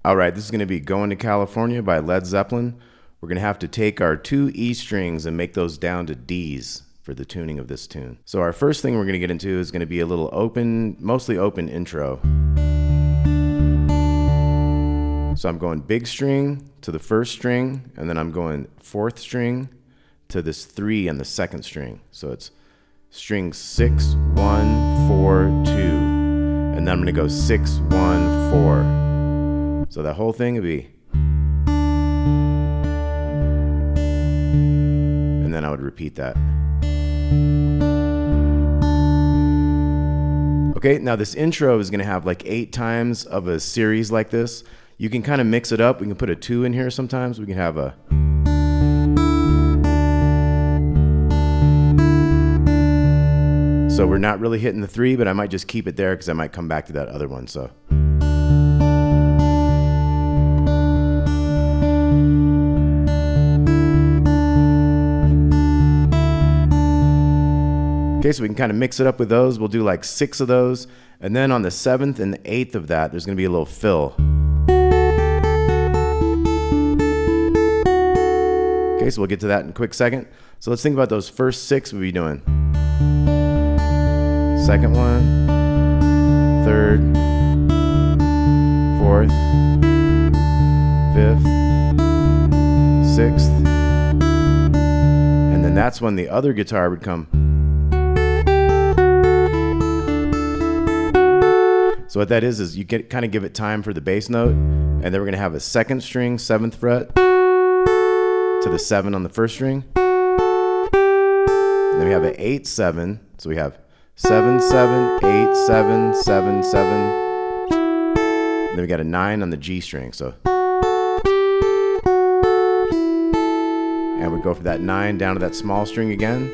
All right, this is going to be Going to California by Led Zeppelin. We're going to have to take our two E strings and make those down to Ds for the tuning of this tune. So our first thing we're going to get into is going to be a little open, mostly open intro. So I'm going big string to the first string, and then I'm going fourth string to this 3 on the second string. So it's string 6, 1, 4, 2. And then I'm going to go 6, 1, 4. So that whole thing would be, and then I would repeat that. Okay, now this intro is going to have like 8 times of a series like this. You can kind of mix it up. We can put a 2 in here sometimes. We can have a, so we're not really hitting the 3, but I might just keep it there because I might come back to that other one. So okay, so we can kind of mix it up with those. We'll do like 6 of those. And then on the 7th and the 8th of that, there's going to be a little fill. Okay, so we'll get to that in a quick second. So let's think about those first 6 we'll be doing. Second one, third, fourth, fifth, sixth. And then that's when the other guitar would come. So what that is you kind of give it time for the bass note, and then we're going to have a second string, 7th fret, to the 7 on the first string. And then we have an 8, 7. So we have 7, 7, 8, 7, 7, 7. And then we got a 9 on the G string. So, and we go for that 9 down to that small string again.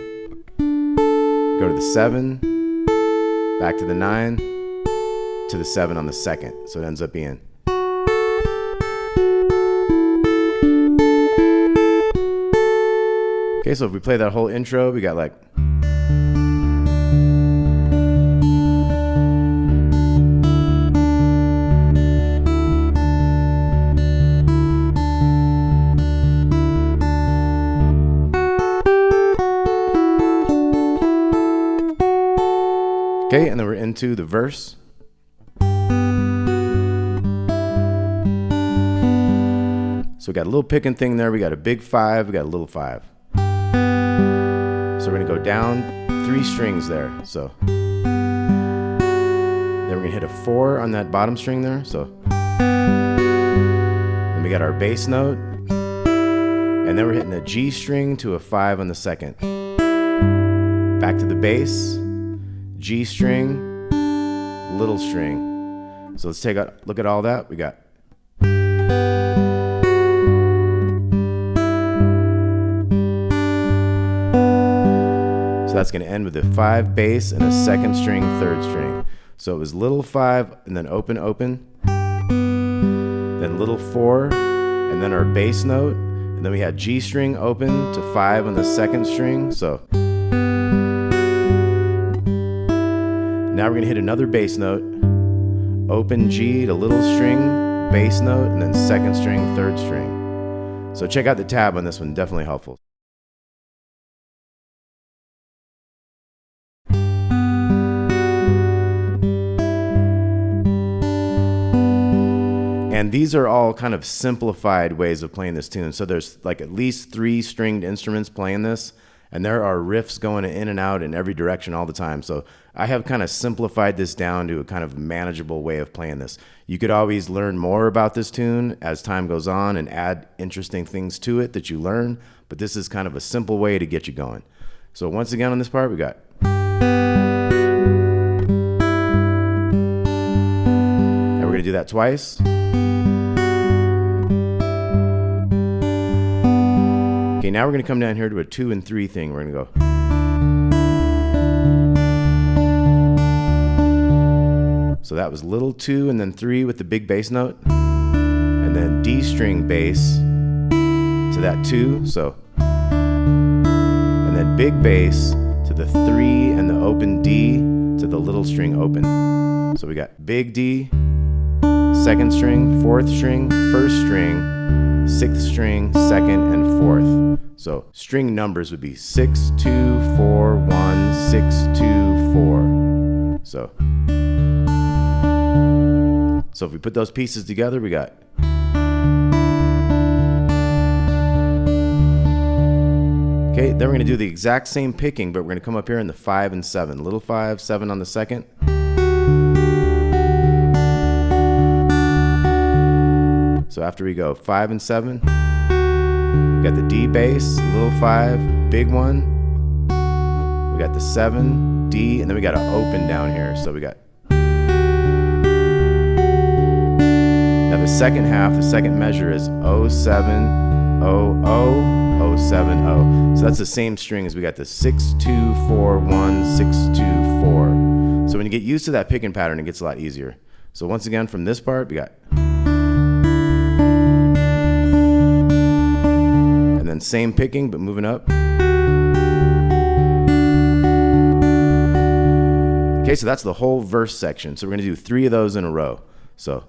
Go to the 7, back to the 9. To the 7 on the second, so it ends up being. Okay, so if we play that whole intro, we got like. Okay, and then we're into the verse. So we got a little picking thing there. We got a big 5. We got a little 5. So we're going to go down 3 strings there. So then we're going to hit a 4 on that bottom string there. So then we got our bass note. And then we're hitting a G string to a 5 on the second. Back to the bass. G string. Little string. So let's take a look at all that. We got. So that's going to end with a 5 bass and a second string, third string. So it was little 5 and then open, open. Then little 4 and then our bass note. And then we had G string open to 5 on the second string. So now we're going to hit another bass note. Open G to little string, bass note, and then second string, third string. So check out the tab on this one, definitely helpful. And these are all kind of simplified ways of playing this tune. So there's like at least 3 stringed instruments playing this, and there are riffs going in and out in every direction all the time. So I have kind of simplified this down to a kind of manageable way of playing this. You could always learn more about this tune as time goes on and add interesting things to it that you learn, but this is kind of a simple way to get you going. So once again on this part, we got. And we're going to do that twice. Okay, now we're going to come down here to a 2 and 3 thing. We're going to go. So that was little 2 and then 3 with the big bass note. And then D string bass to that 2. So. And then big bass to the 3 and the open D to the little string open. So we got big D, second string, fourth string, first string, sixth string, second, and fourth. So string numbers would be 6, 2, 4, 1, 6, 2, 4. So if we put those pieces together, we got. Okay, then we're going to do the exact same picking, but we're going to come up here in the 5 and 7. Little 5, 7 on the second. So after we go 5 and 7, we got the D bass, little 5, big one. We got the 7, D, and then we got an open down here. So we got. Now the second half, the second measure is 0, 7, 0, 0, 0, 7, 0. So that's the same string as we got the 6, 2, 4, 1, 6, 2, 4. So when you get used to that picking pattern, it gets a lot easier. So once again, from this part, we got. And then same picking, but moving up. Okay, so that's the whole verse section. So we're going to do 3 of those in a row. So.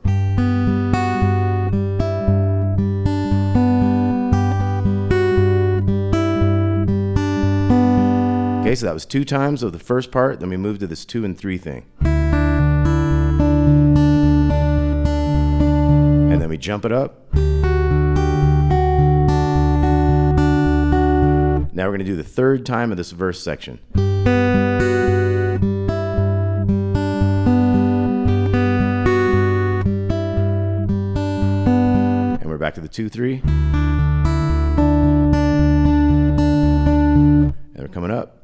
Okay, so that was 2 times of the first part, then we moved to this 2 and 3 thing. And then we jump it up. Now we're going to do the 3rd time of this verse section. And we're back to the 2, 3. And we're coming up.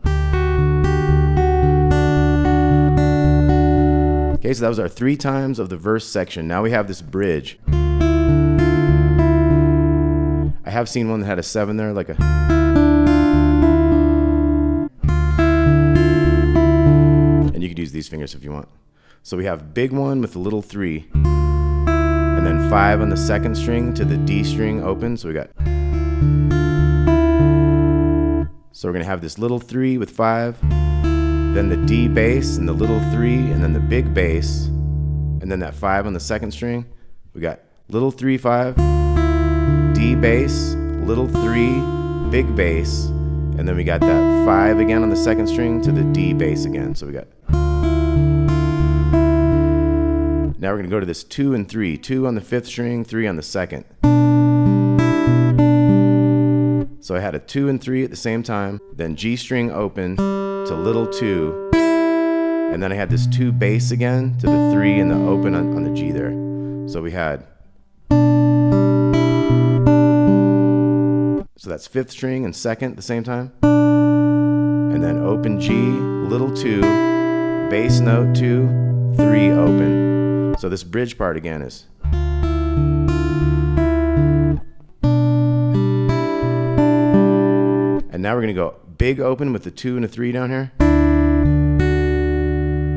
Okay, so that was our 3 times of the verse section. Now we have this bridge. I have seen one that had a 7 there, like a. And you could use these fingers if you want. So we have big one with a little 3. And then 5 on the second string to the D string open. So we got. So we're going to have this little 3 with 5. Then the D bass and the little 3, and then the big bass, and then that 5 on the second string. We got little 3, 5, D bass, little 3, big bass, and then we got that 5 again on the second string to the D bass again. So we got. Now we're going to go to this 2 and 3, 2 on the 5th string, 3 on the second. So I had a 2 and 3 at the same time, then G string open to little 2, and then I had this 2 bass again to the 3 and the open on the G there. So we had. So that's 5th string and second at the same time, and then open G, little 2, bass note 2, 3 open. So this bridge part again is. And now we're going to go big open with the 2 and a 3 down here.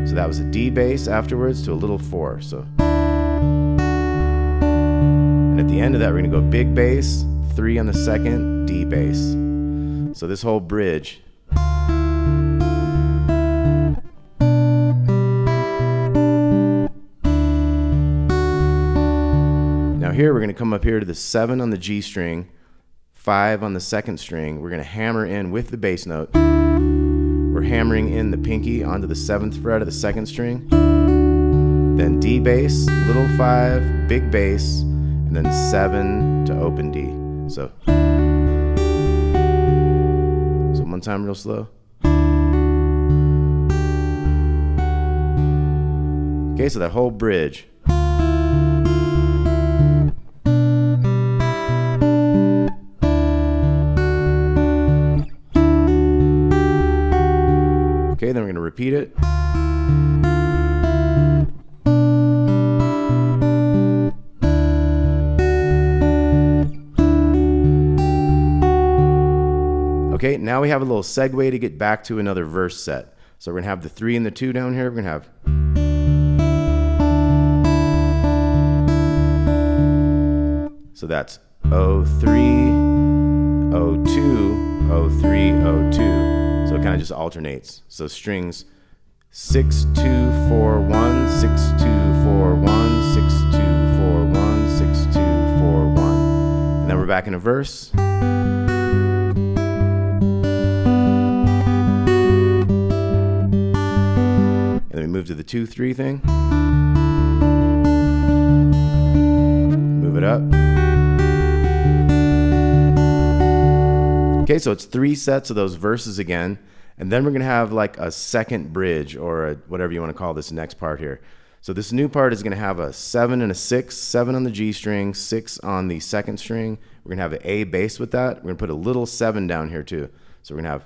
So that was a D bass afterwards to a little 4. So. And at the end of that, we're going to go big bass, 3 on the second, D bass. So this whole bridge. Now here we're going to come up here to the 7 on the G string, 5 on the second string. We're going to hammer in with the bass note. We're hammering in the pinky onto the 7th fret of the second string. Then D bass, little 5, big bass, and then 7 to open D. So one time real slow. Okay, so that whole bridge. Okay, then we're going to repeat it. Okay, now we have a little segue to get back to another verse set. So we're going to have the 3 and the 2 down here. We're going to have. So that's 03, 02, 03, 02. So it kind of just alternates. So strings 6, 2, 4, 1, 6, 2, 4, 1, 6, 2, back in a verse. And then we move to the 2-3 thing. Move it up. Okay, so it's 3 sets of those verses again. And then we're going to have like a second bridge, or whatever you want to call this next part here. So this new part is going to have a 7 and a 6, 7 on the G string, 6 on the second string. We're going to have an A bass with that. We're going to put a little 7 down here too. So we're going to have...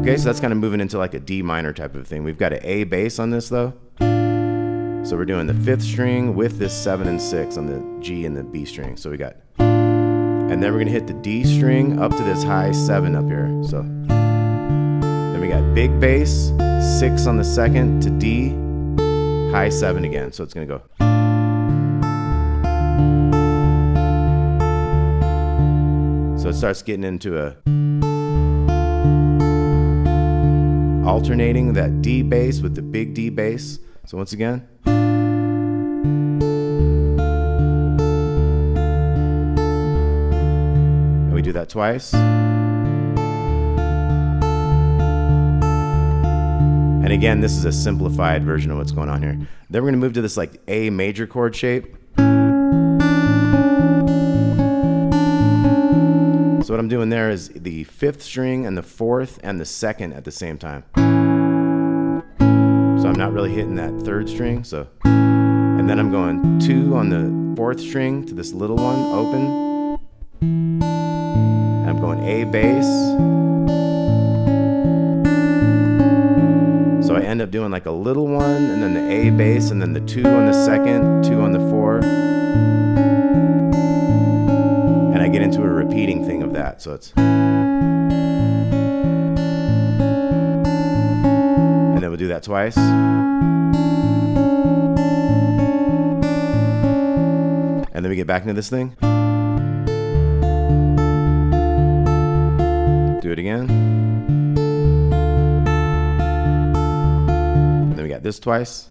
Okay, so that's kind of moving into like a D minor type of thing. We've got an A bass on this though. So we're doing the 5th string with this 7 and 6 on the G and the B string. So we got, and then we're gonna hit the D string up to this high 7 up here. So then we got big bass, 6 on the second to D, high 7 again. So it's gonna go. So it starts getting into a alternating that D bass with the big D bass. So once again. And we do that twice. And again, this is a simplified version of what's going on here. Then we're going to move to this like A major chord shape. So what I'm doing there is the 5th string and the 4th and the 2nd at the same time. So I'm not really hitting that 3rd string. So, and then I'm going 2 on the 4th string to this little one, open. And I'm going A bass. So I end up doing like a little one, and then the A bass, and then the 2 on the 2nd, 2 on the 4. And I get into a repeating thing of that. So it's... And then we'll do that twice. And then we get back into this thing. Do it again. And then we got this twice.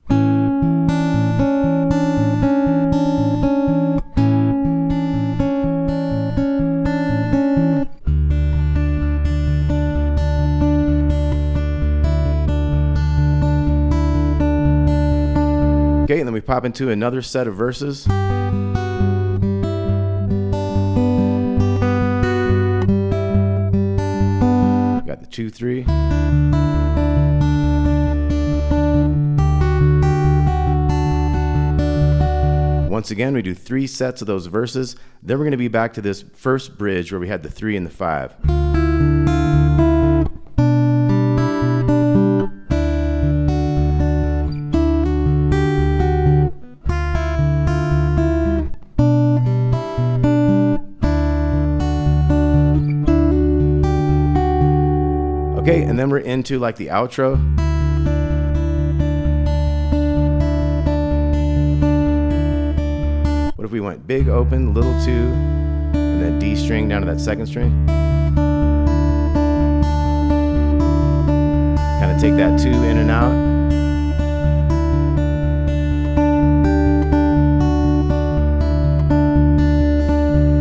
Okay, and then we pop into another set of verses. Got the 2-3. Once again, we do 3 sets of those verses. Then we're going to be back to this first bridge where we had the 3 and the 5. Okay, and then we're into like the outro. What if we went big open, little 2, and then D string down to that 2nd string? Kind of take that 2 in and out.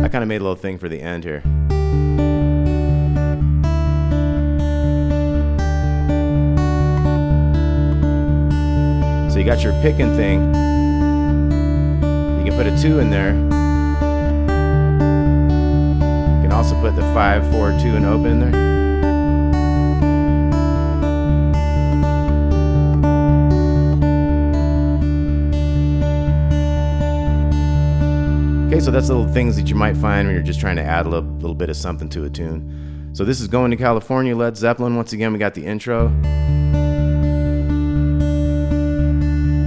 I kind of made a little thing for the end here. So you got your picking thing. You can put a 2 in there. You can also put the 5, 4, 2 and open in there. Okay, so that's little things that you might find when you're just trying to add a little bit of something to a tune. So this is Going to California, Led Zeppelin. Once again, we got the intro.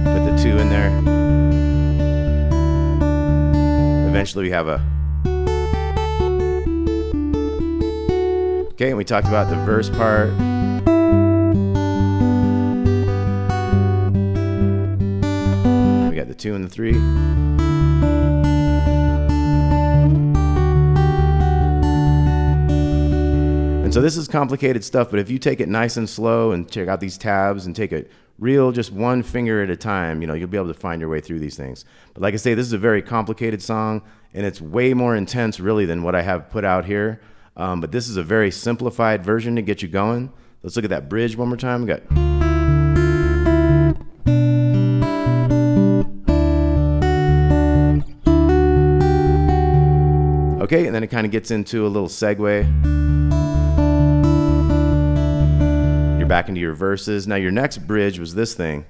Put the 2 in there. Eventually we have a... Okay, and we talked about the verse part. We got the 2 and the 3. And so this is complicated stuff, but if you take it nice and slow and check out these tabs and take it real, just one finger at a time, you'll be able to find your way through these things. But like I say, this is a very complicated song, and it's way more intense really than what I have put out here. But this is a very simplified version to get you going. Let's look at that bridge one more time. We got... Okay, and then it kind of gets into a little segue. You're back into your verses. Now your next bridge was this thing.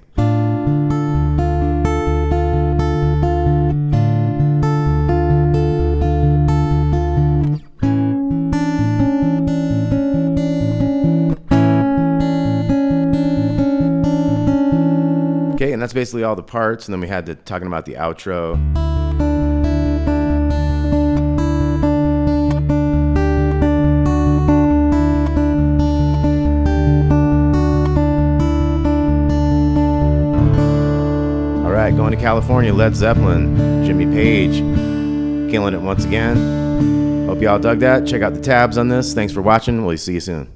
Okay, and that's basically all the parts, and then we had talking about the outro. Going to California, Led Zeppelin, Jimmy Page, killing it once again. Hope y'all dug that. Check out the tabs on this. Thanks for watching. We'll see you soon.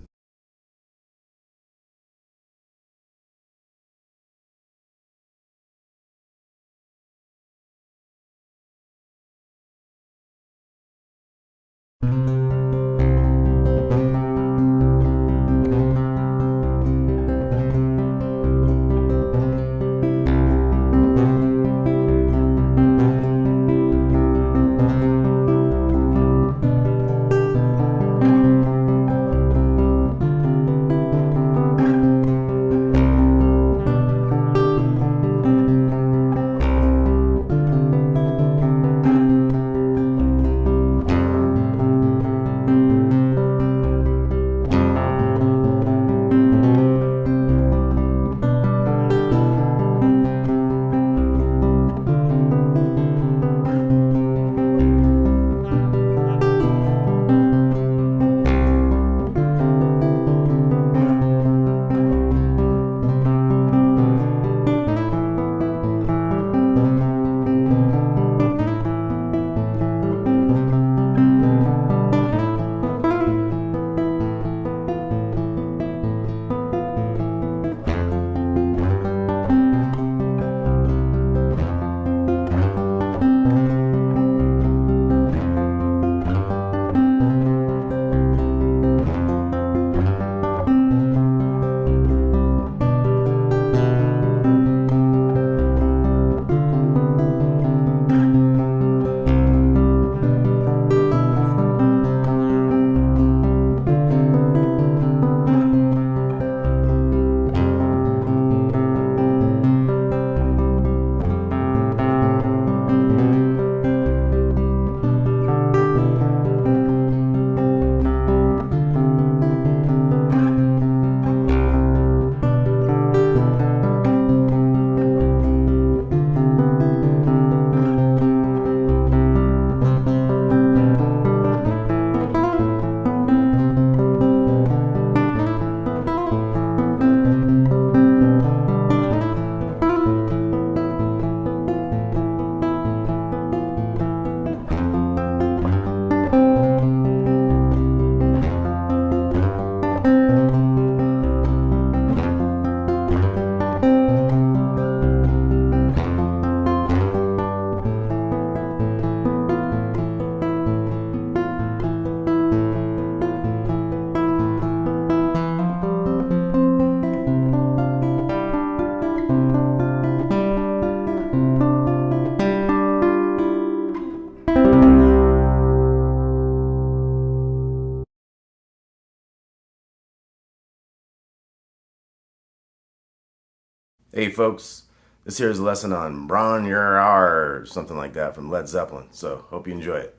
Hey folks, this here is a lesson on Bron or something like that from Led Zeppelin, so hope you enjoy it.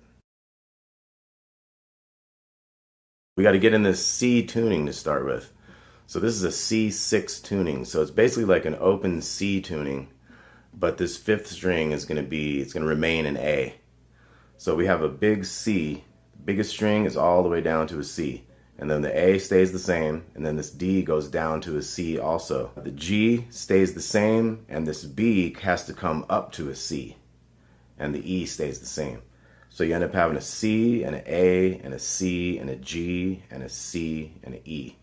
We got to get in this C tuning to start with. So this is a C6 tuning, so it's basically like an open C tuning, but this fifth string is going to remain an A. So we have a big C, the biggest string is all the way down to a C. And then the A stays the same, and then this D goes down to a C also. The G stays the same, and this B has to come up to a C. And the E stays the same. So you end up having a C, and an A, and a C, and a G, and a C, and an E.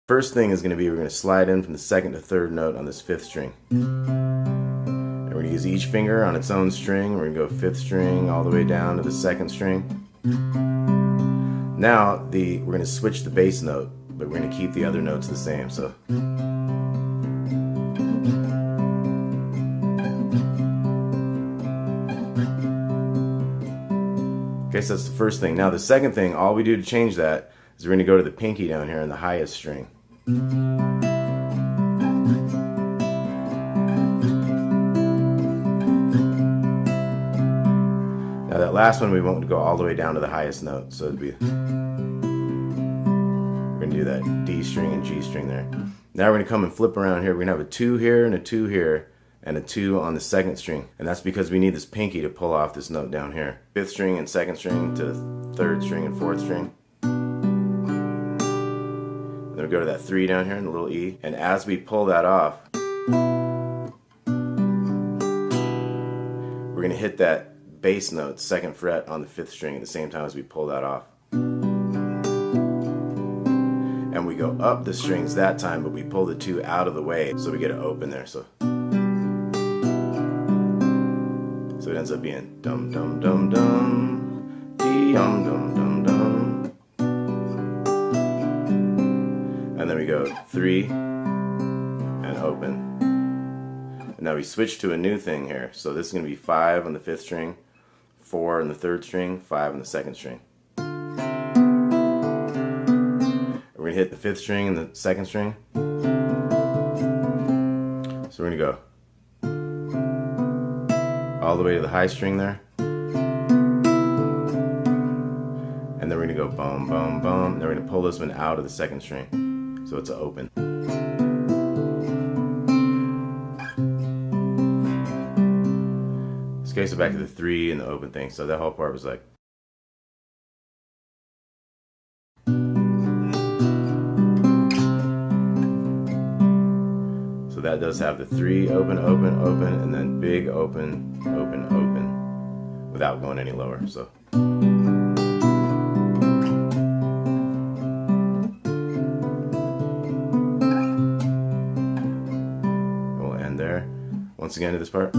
First thing is going to be, we're going to slide in from the second to third note on this fifth string. And we're going to use each finger on its own string. We're going to go fifth string all the way down to the second string. Now we're going to switch the bass note, but we're going to keep the other notes the same. So okay, so that's the first thing. Now the second thing, all we do to change that is we're going to go to the pinky down here on the highest string. Now that last one we want to go all the way down to the highest note, so it'd be, we're going to do that D string and G string there. Now we're going to come and flip around here. We're going to have a 2 here and a 2 here and a 2 on the second string, and that's because we need this pinky to pull off this note down here. Fifth string and second string to third string and fourth string. Then we go to that 3 down here and the little E, and as we pull that off, we're going to hit that bass note, second fret on the fifth string at the same time as we pull that off. And we go up the strings that time, but we pull the 2 out of the way, so we get it open there. So it ends up being dum dum dum dum, dee dum dum dum dum. And then we go 3 and open. And now we switch to a new thing here. So this is going to be 5 on the fifth string, 4 on the third string, 5 on the second string. We're going to hit the fifth string and the second string. So we're going to go all the way to the high string there. And then we're going to go bum, bum, bum. And then we're going to pull this one out of the second string. So it's open. Okay, so back to the 3 and the open thing. So that whole part was like. So that does have the 3 open, open, open, and then big open, open, open, without going any lower. So. We'll end there. Once again to this part.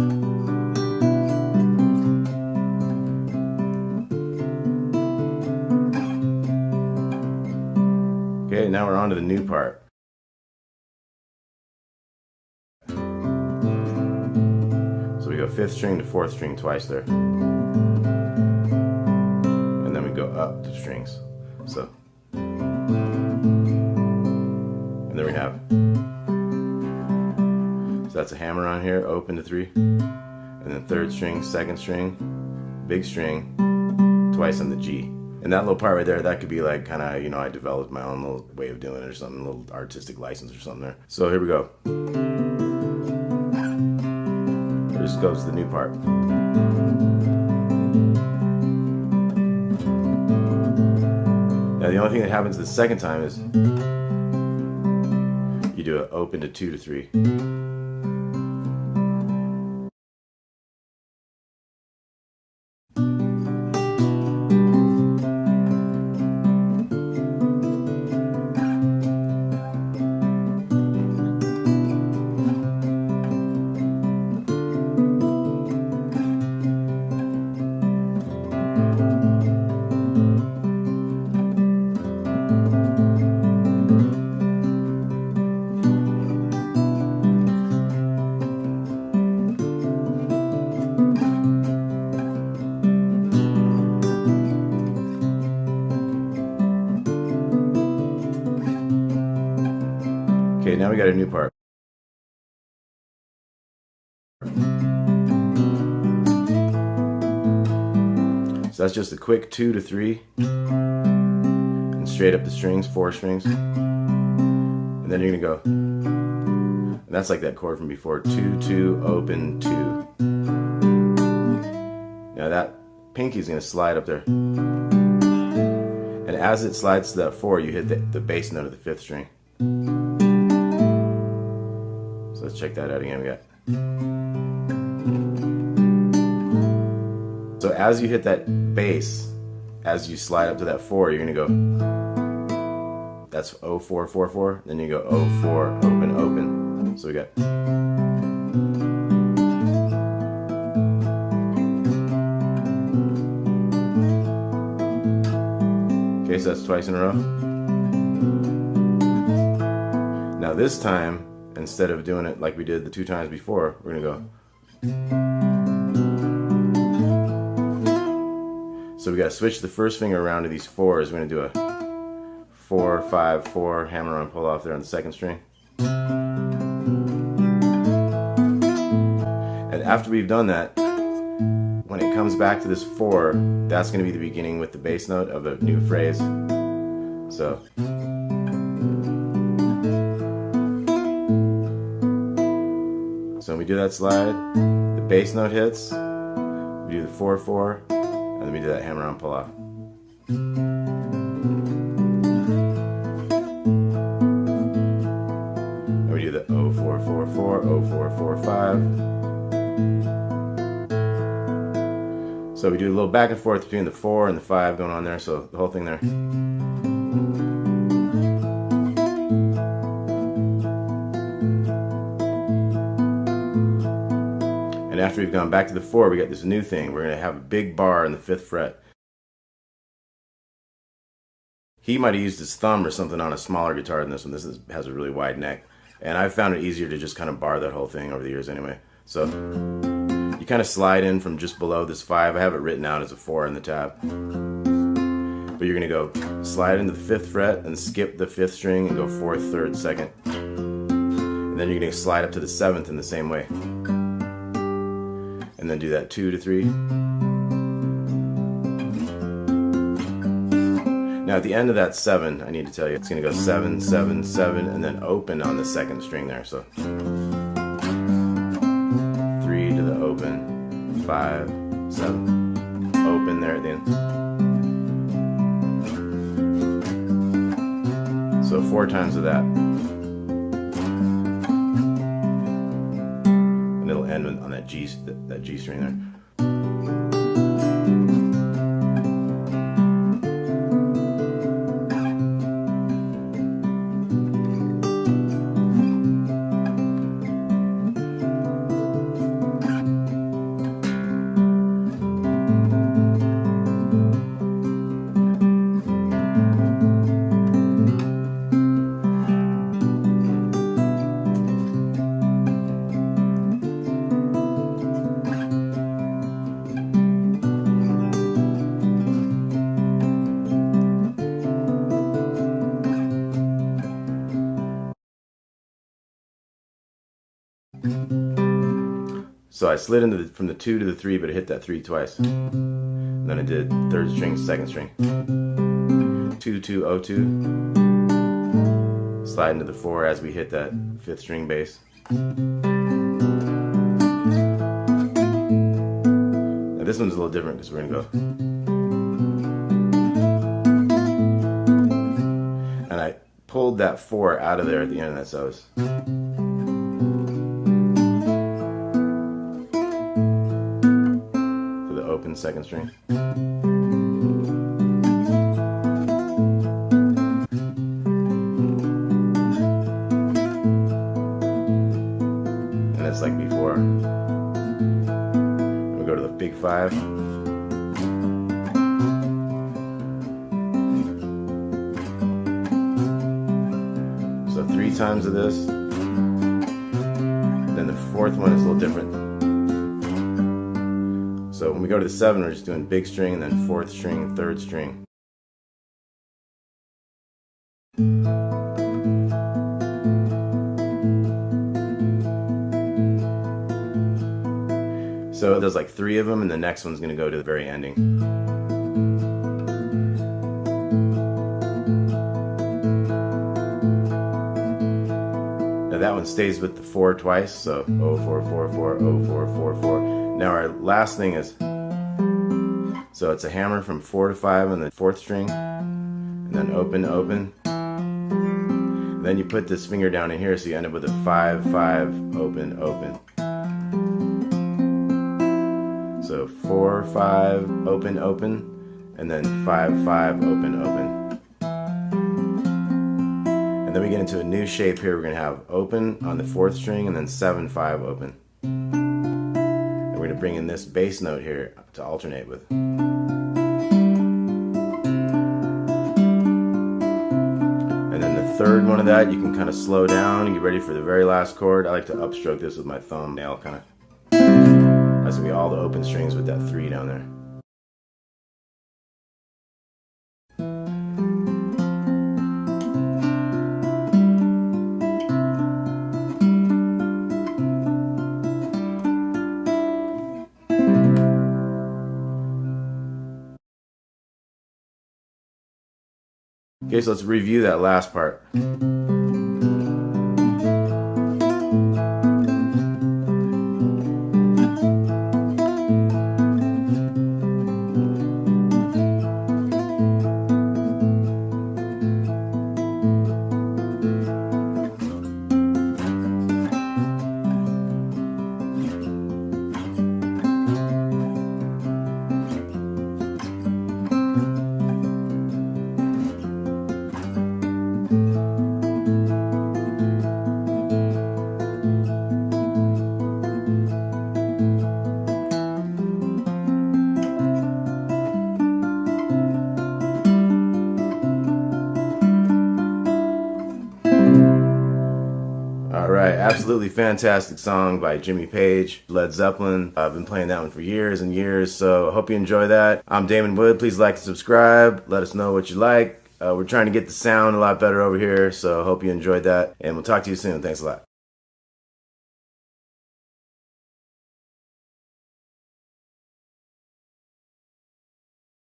Okay, now we're on to the new part. So we go fifth string to fourth string twice there. And then we go up the strings. So. And there we have. So that's a hammer on here, open to 3. And then third string, second string, big string, twice on the G. And that little part right there, that could be like kind of, I developed my own little way of doing it or something, a little artistic license or something there. So here we go. Here just goes the new part. Now the only thing that happens the second time is you do an open to 2 to 3. Okay, now we got a new part. So that's just a quick 2 to 3 and straight up the strings, 4 strings. And then you're gonna go, and that's like that chord from before, 2, 2, open, 2. Now that pinky's gonna slide up there. And as it slides to that 4, you hit the bass note of the 5th string. So let's check that out again. We got. So as you hit that bass, as you slide up to that 4, you're gonna go. that's 0444. Then you go 04, open, open. So we got. Okay, so that's twice in a row. Now this time, instead of doing it like we did the 2 times before, we're gonna go. So we gotta switch the first finger around to these 4s. We're gonna do a 4, 5, 4, hammer on, pull off there on the 2nd string. And after we've done that, when it comes back to this 4, that's gonna be the beginning with the bass note of a new phrase. So. So when we do that slide, the bass note hits, we do the 4, 4, and then we do that hammer on, pull off. And we do the 0, 4, 4, 4, 0, 4, 4, 5. So we do a little back and forth between the 4 and the 5 going on there, so the whole thing there. And after we've gone back to the 4, we got this new thing. We're going to have a big bar in the 5th fret. He might have used his thumb or something on a smaller guitar than this one. Has a really wide neck. And I've found it easier to just kind of bar that whole thing over the years anyway. So you kind of slide in from just below this 5. I have it written out as a 4 in the tab. But you're going to go slide into the 5th fret and skip the 5th string and go 4th, 3rd, 2nd. And then you're going to slide up to the 7th in the same way. And then do that 2 to 3. Now at the end of that 7, I need to tell you, it's going to go 7, 7, 7, and then open on the 2nd string there. So 3 to the open, 5, 7, open there at the end. So 4 times of that. And it'll end on that G string there. So I slid into from the 2 to the 3, but I hit that 3 twice. And then I did 3rd string, 2nd string. 2, 2, 0, 2. Slide into the 4 as we hit that 5th string bass. Now this one's a little different because we're going to go. And I pulled that 4 out of there at the end of that, so I was. Open 2nd string. And it's like before. We go to the big 5. So 3 times of this. Then the 4th one is a little different. So when we go to the 7, we're just doing big string and then 4th string, 3rd string. So there's like 3 of them, and the next one's going to go to the very ending. Now that one stays with the 4 twice, so 0, 4, 4, 4, 0, 4, 4, 4. Now our last thing is, so it's a hammer from 4 to 5 on the 4th string, and then open, open. And then you put this finger down in here, so you end up with a 5, 5, open, open. So 4, 5, open, open, and then 5, 5, open, open. then we get into a new shape here. We're going to have open on the 4th string and then 7/5 open. And we're going to bring in this bass note here to alternate with. And then the 3rd one of that, you can kind of slow down and get ready for the very last chord. I like to upstroke this with my thumbnail, kind of. That's going to be all the open strings with that 3 down there. Okay, so let's review that last part. Alright, absolutely fantastic song by Jimmy Page, Led Zeppelin. I've been playing that one for years and years, so I hope you enjoy that. I'm Damon Wood. Please like and subscribe. Let us know what you like. We're trying to get the sound a lot better over here, so I hope you enjoyed that. And we'll talk to you soon. Thanks a lot.